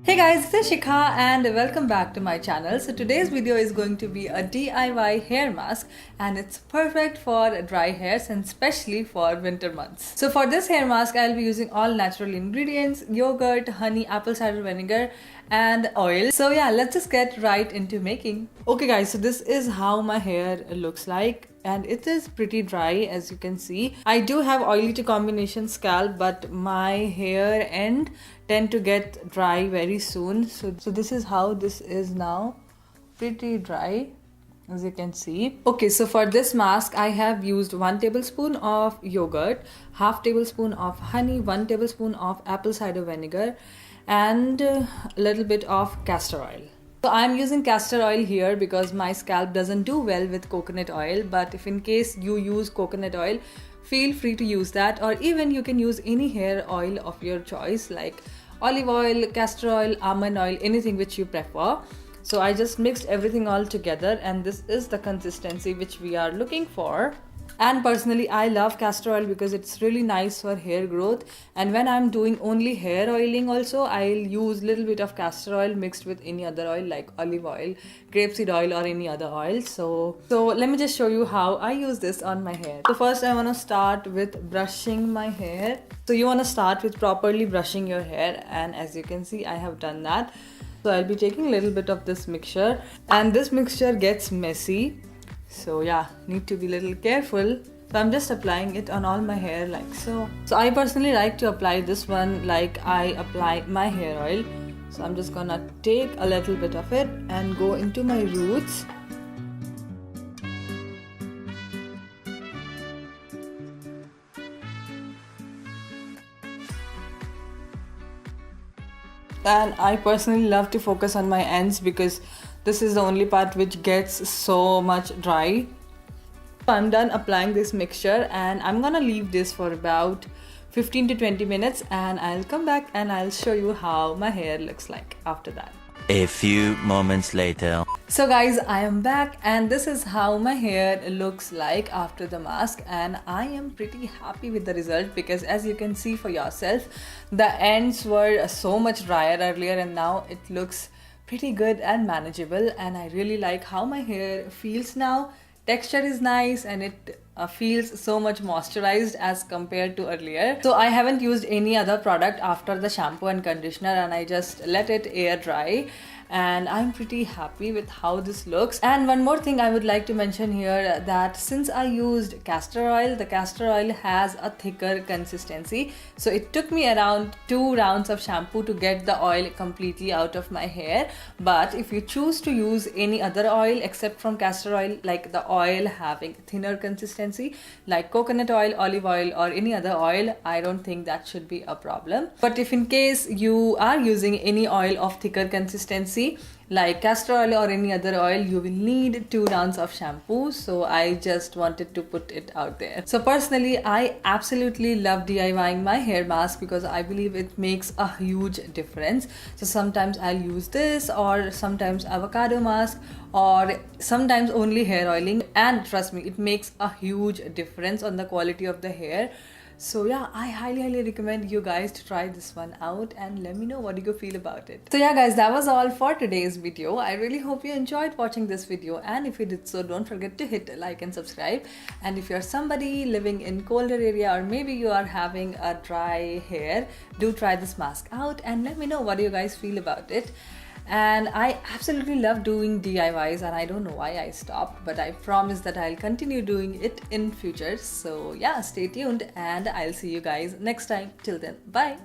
Hey guys, this is Shikha and welcome back to my channel. So today's video is going to be a DIY hair mask and it's perfect for dry hairs and especially for winter months. So for this hair mask, I'll be using all natural ingredients, yogurt, honey, apple cider vinegar and oil. So yeah, let's just get right into making. Okay guys, so this is how my hair looks like. And it is pretty dry, as you can see. I do have oily to combination scalp, but my hair end tend to get dry very soon. So this is how this is now, pretty dry, as you can see. Okay, so for this mask I have used 1 tablespoon of yogurt, half tablespoon of honey, 1 tablespoon of apple cider vinegar and a little bit of castor oil. So I'm using castor oil here because my scalp doesn't do well with coconut oil, but if in case you use coconut oil, feel free to use that, or even you can use any hair oil of your choice like olive oil, castor oil, almond oil, anything which you prefer. So I just mixed everything all together and this is the consistency which we are looking for. And personally I love castor oil because it's really nice for hair growth, and when I'm doing only hair oiling also, I'll use little bit of castor oil mixed with any other oil like olive oil, grapeseed oil or any other oil. So let me just show you how I use this on my hair. So first I want to start with brushing my hair. So you want to start with properly brushing your hair, and as you can see I have done that. So I'll be taking a little bit of this mixture, and this mixture gets messy. So yeah, need to be a little careful. So I'm just applying it on all my hair like so. So I personally like to apply this one like I apply my hair oil. So I'm just gonna take a little bit of it and go into my roots. And I personally love to focus on my ends because this is the only part which gets so much dry. So I'm done applying this mixture and I'm gonna leave this for about 15 to 20 minutes and I'll come back and I'll show you how my hair looks like after that. A few moments later. So guys, I am back and this is how my hair looks like after the mask, and I am pretty happy with the result because as you can see for yourself, the ends were so much drier earlier and now it looks pretty good and manageable, and I really like how my hair feels now. Texture is nice and it feels so much moisturized as compared to earlier. So I haven't used any other product after the shampoo and conditioner and I just let it air dry, and I'm pretty happy with how this looks. And one more thing I would like to mention here, that since I used castor oil, the castor oil has a thicker consistency, so it took me around 2 rounds of shampoo to get the oil completely out of my hair. But if you choose to use any other oil except from castor oil, like the oil having thinner consistency like coconut oil, olive oil or any other oil, I don't think that should be a problem. But if in case you are using any oil of thicker consistency like castor oil or any other oil, you will need 2 rounds of shampoo. So I just wanted to put it out there. So personally I absolutely love DIYing my hair mask because I believe it makes a huge difference. So sometimes I'll use this, or sometimes avocado mask, or sometimes only hair oiling, and trust me, it makes a huge difference on the quality of the hair. So yeah, I highly recommend you guys to try this one out and let me know what you feel about it. So yeah guys, that was all for today's video. I really hope you enjoyed watching this video, and if you did so, don't forget to hit like and subscribe. And if you're somebody living in colder area, or maybe you are having a dry hair, do try this mask out and let me know what you guys feel about it. And I absolutely love doing DIYs and I don't know why I stopped, but I promise that I'll continue doing it in future. So yeah, stay tuned and I'll see you guys next time. Till then, bye.